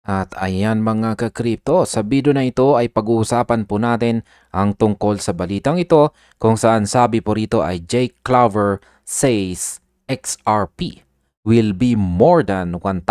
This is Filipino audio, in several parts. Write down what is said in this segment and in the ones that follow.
At ayan mga ka-crypto, sa video na ito ay pag-uusapan po natin ang tungkol sa balitang ito kung saan sabi po rito ay Jake Clover says XRP will be more than $1,000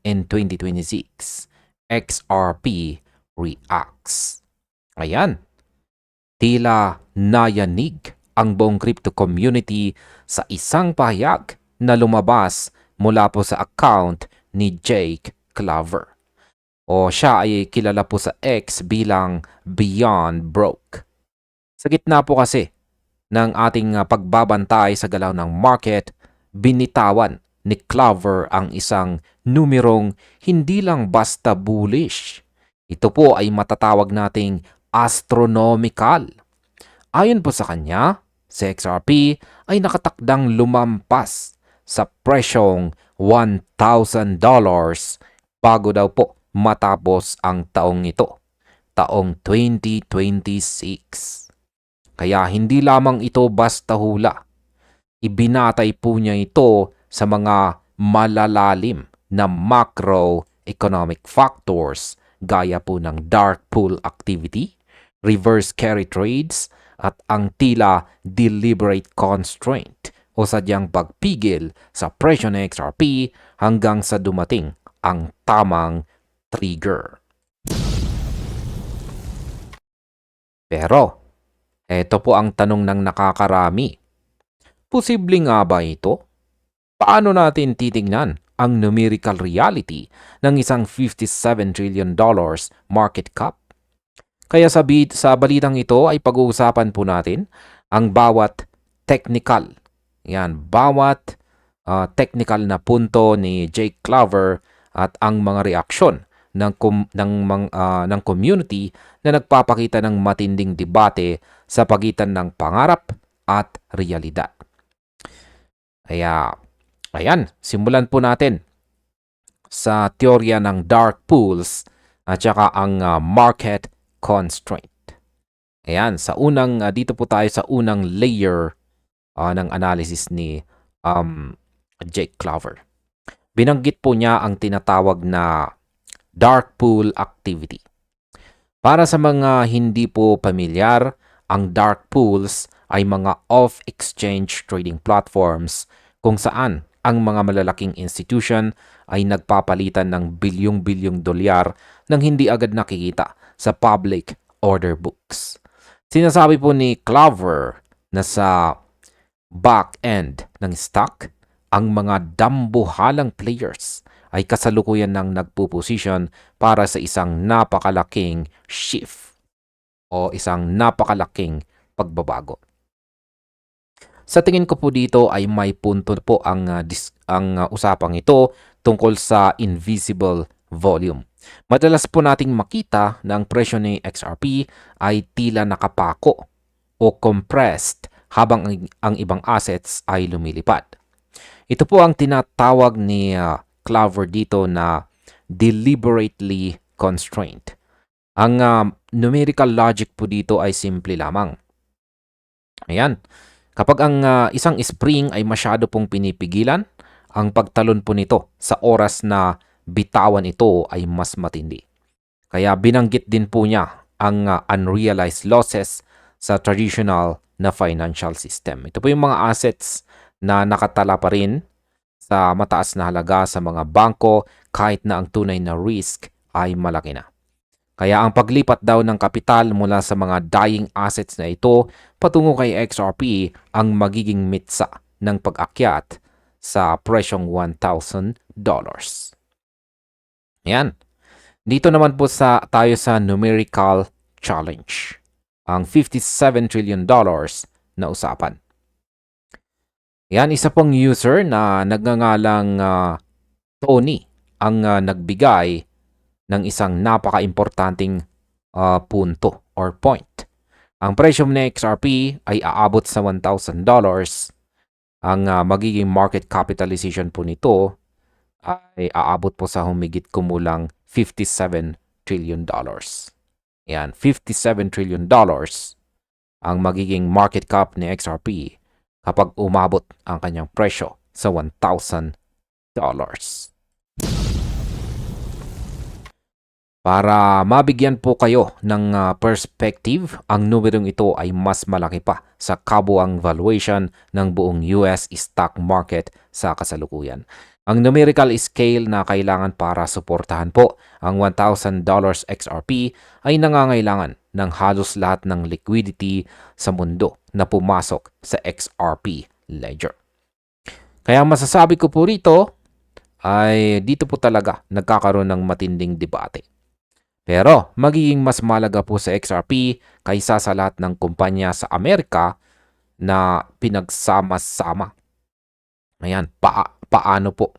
in 2026. XRP reacts. Ayan, tila nayanig ang buong crypto community sa isang pahayag na lumabas mula po sa account ni Jake Clover. O siya ay kilala po sa X bilang Beyond Broke. Sa gitna po kasi ng ating pagbabantay sa galaw ng market, binitawan ni Clover ang isang numerong hindi lang basta bullish. Ito po ay matatawag nating astronomical. Ayon po sa kanya, si XRP ay nakatakdang lumampas sa presyong $1,000 bago daw po matapos ang taong ito, taong 2026. Kaya hindi lamang ito basta hula. Ibinatay po niya ito sa mga malalalim na macroeconomic factors gaya po ng dark pool activity, reverse carry trades, at ang tila deliberate constraint o sadyang pagpigil sa presyo ng XRP hanggang sa dumating ang tamang trigger. Pero, eto po ang tanong ng nakakarami. Posible nga ba ito? Paano natin titingnan ang numerical reality ng isang $57 trillion market cap? Kaya sa balitang ito ay pag-uusapan po natin ang bawat technical. Yan, bawat technical na punto ni Jake Clover at ang mga reaksyon ng community na nagpapakita ng matinding debate sa pagitan ng pangarap at realidad. Kaya, ayan, simulan po natin sa teorya ng dark pools at saka ang market constraint. Ayan, dito po tayo sa unang layer ng analysis ni Jake Clover. Binanggit po niya ang tinatawag na dark pool activity. Para sa mga hindi po pamilyar, ang dark pools ay mga off-exchange trading platforms kung saan ang mga malalaking institution ay nagpapalitan ng bilyong-bilyong dolyar nang hindi agad nakikita sa public order books. Sinasabi po ni Clover na sa back end ng stock, ang mga dambuhalang players ay kasalukuyan ng nagpuposisyon para sa isang napakalaking shift o isang napakalaking pagbabago. Sa tingin ko po dito ay may punto po ang usapang ito tungkol sa invisible volume. Madalas po nating makita na ang presyo ni XRP ay tila nakapako o compressed habang ang ibang assets ay lumilipad. Ito po ang tinatawag ni Clover dito na deliberately constrained. Ang numerical logic po dito ay simple lamang. Ayan. Kapag ang isang spring ay masyado pong pinipigilan, ang pagtalon po nito sa oras na bitawan ito ay mas matindi. Kaya binanggit din po niya ang unrealized losses sa traditional na financial system. Ito po yung mga assets na nakatala pa rin sa mataas na halaga sa mga bangko kahit na ang tunay na risk ay malaki na. Kaya ang paglipat daw ng kapital mula sa mga dying assets na ito patungo kay XRP ang magiging mitsa ng pag-akyat sa presyong $1,000. Yan. Dito naman po tayo sa numerical challenge. Ang $57 trillion na usapan. Yan, isa pong user na nagngangalang Tony ang nagbigay ng isang napaka-importanting punto or point. Ang presyo ng XRP ay aabot sa $1,000. Ang magiging market capitalization po nito ay aabot po sa humigit kumulang $57 trillion. Yan, $57 trillion ang magiging market cap ni XRP kapag umabot ang kanyang presyo sa $1,000. Para mabigyan po kayo ng perspective, ang numerong ito ay mas malaki pa sa kabuang valuation ng buong US stock market sa kasalukuyan. Ang numerical scale na kailangan para suportahan po ang $1,000 XRP ay nangangailangan ng halos lahat ng liquidity sa mundo na pumasok sa XRP ledger. Kaya masasabi ko po rito ay dito po talaga nagkakaroon ng matinding debate. Pero magiging mas malaga po sa XRP kaysa sa lahat ng kumpanya sa Amerika na pinagsama-sama. Ayan, paano po?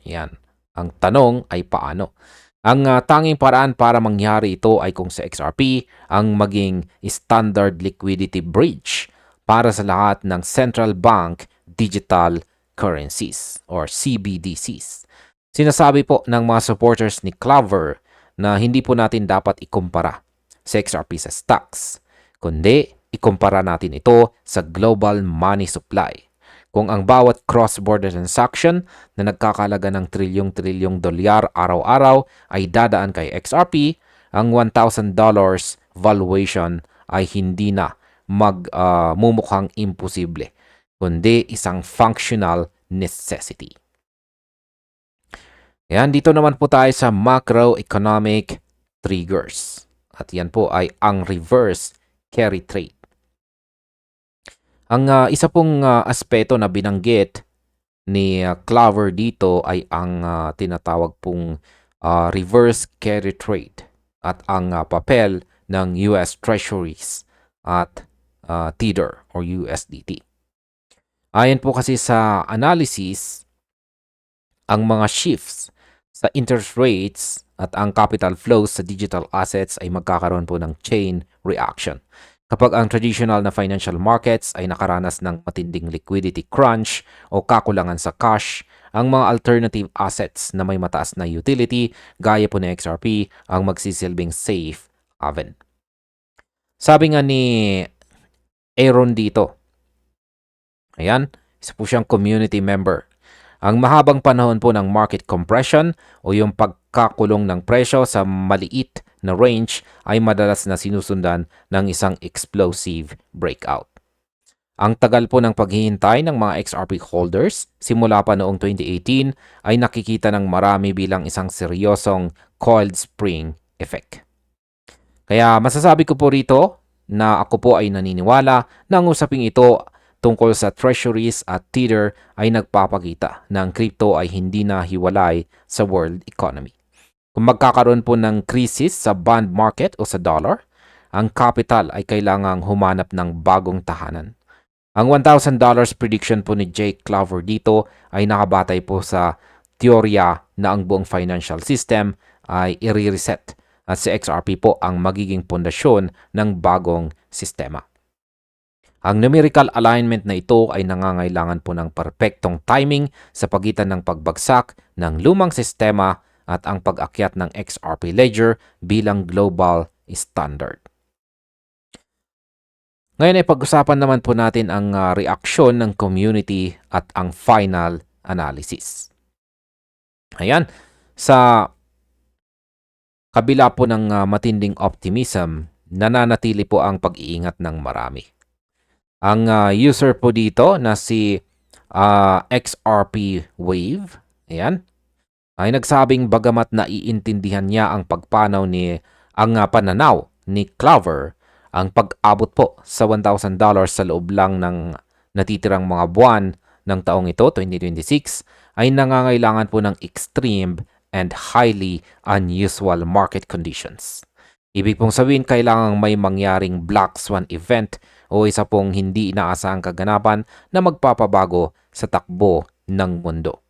Ayan, ang tanong ay paano? Ang tanging paraan para mangyari ito ay kung sa XRP ang maging standard liquidity bridge para sa lahat ng central bank digital currencies or CBDCs. Sinasabi po ng mga supporters ni Clover na hindi po natin dapat ikumpara sa XRP sa stocks, kundi ikumpara natin ito sa global money supply. Kung ang bawat cross-border transaction na nagkakalaga ng trilyong-trilyong dolyar araw-araw ay dadaan kay XRP, ang $1,000 valuation ay hindi na mumukhang imposible, kundi isang functional necessity. Yan, dito naman po tayo sa macroeconomic triggers. At yan po ay ang reverse carry trade. Ang isa pong aspeto na binanggit ni Clover dito ay ang tinatawag pong reverse carry trade at ang papel ng US Treasuries at Tether or USDT. Ayon po kasi sa analysis, ang mga shifts sa interest rates at ang capital flows sa digital assets ay magkakaroon po ng chain reaction. Kapag ang traditional na financial markets ay nakaranas ng matinding liquidity crunch o kakulangan sa cash, ang mga alternative assets na may mataas na utility gaya po ng XRP ang magsisilbing safe haven. Sabi nga ni Aaron dito, ayan, isa po siyang community member. Ang mahabang panahon po ng market compression o yung pagkakulong ng presyo sa maliit na range ay madalas na sinusundan ng isang explosive breakout. Ang tagal po ng paghihintay ng mga XRP holders simula pa noong 2018 ay nakikita ng marami bilang isang seryosong coiled spring effect. Kaya masasabi ko po rito na ako po ay naniniwala na ang usaping ito tungkol sa treasuries at Tether ay nagpapakita na ang crypto ay hindi na hiwalay sa world economy. Kung magkakaroon po ng krisis sa bond market o sa dollar, ang capital ay kailangang humanap ng bagong tahanan. Ang $1,000 prediction po ni Jake Clover dito ay nakabatay po sa teorya na ang buong financial system ay i-reset at si XRP po ang magiging pundasyon ng bagong sistema. Ang numerical alignment na ito ay nangangailangan po ng perpektong timing sa pagitan ng pagbagsak ng lumang sistema at ang pag-akyat ng XRP ledger bilang global standard. Ngayon ay pag-usapan naman po natin ang reaksyon ng community at ang final analysis. Ayan, sa kabila po ng matinding optimism, nananatili po ang pag-iingat ng marami. Ang user po dito na si XRP Wave, ayan, ay nagsabing bagamat naiintindihan niya ang pananaw ni Clover, ang pag-abot po sa $1,000 sa loob lang ng natitirang mga buwan ng taong ito, 2026, ay nangangailangan po ng extreme and highly unusual market conditions. Ibig pong sabihin, kailangang may mangyaring Black Swan event o isa pong hindi inaasahang kaganapan na magpapabago sa takbo ng mundo.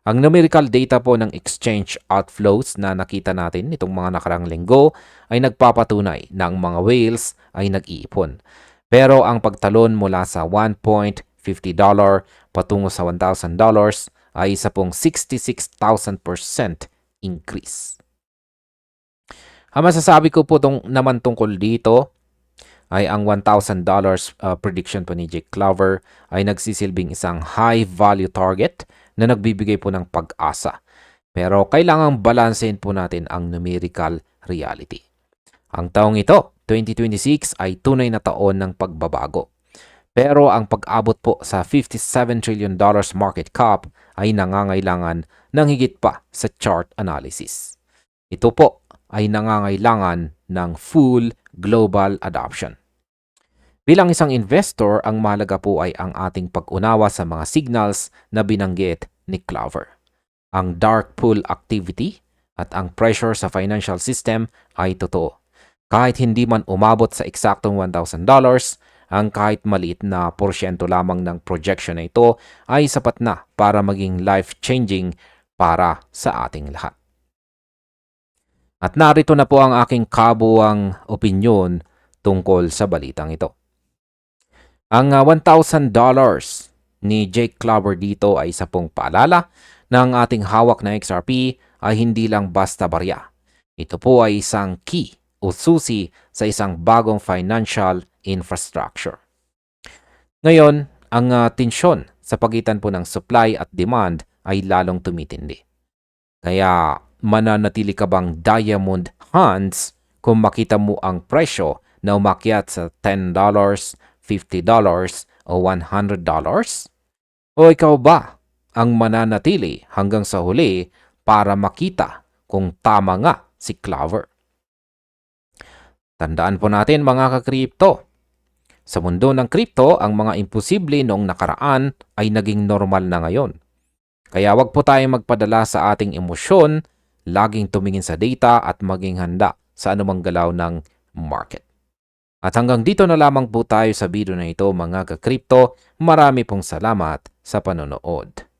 Ang numerical data po ng exchange outflows na nakita natin nitong mga nakarang linggo ay nagpapatunay na ang mga whales ay nag-iipon. Pero ang pagtalon mula sa $1.50 patungo sa $1,000 ay isa pong 66,000% increase. Ang masasabi ko po naman tungkol dito ay ang $1,000 prediction po ni Jake Clover ay nagsisilbing isang high value target na nagbibigay po ng pag-asa. Pero kailangang balansehin po natin ang numerical reality. Ang taong ito, 2026, ay tunay na taon ng pagbabago. Pero ang pag-abot po sa $57 trillion market cap ay nangangailangan ng higit pa sa chart analysis. Ito po ay nangangailangan ng full global adoption. Bilang isang investor, ang mahalaga po ay ang ating pag-unawa sa mga signals na binanggit ni Clover. Ang dark pool activity at ang pressure sa financial system ay totoo. Kahit hindi man umabot sa eksaktong $1,000, ang kahit maliit na porsyento lamang ng projection na ito ay sapat na para maging life-changing para sa ating lahat. At narito na po ang aking kabuuang opinyon tungkol sa balitang ito. Ang $1,000 ni Jake Clover dito ay isa pong paalala na ang ating hawak na XRP ay hindi lang basta barya. Ito po ay isang key o susi sa isang bagong financial infrastructure. Ngayon, ang tensyon sa pagitan po ng supply at demand ay lalong tumitindi. Kaya mananatili ka bang diamond hands kung makita mo ang presyo na umakyat sa $10, $50 o $100? O ikaw ba ang mananatili hanggang sa huli para makita kung tama nga si Clover? Tandaan po natin mga ka-crypto, sa mundo ng crypto, ang mga imposible noong nakaraan ay naging normal na ngayon. Kaya wag po tayong magpadala sa ating emosyon, laging tumingin sa data at maging handa sa anumang galaw ng market. At hanggang dito na lamang po tayo sa video na ito mga ka-crypto. Marami pong salamat sa panonood.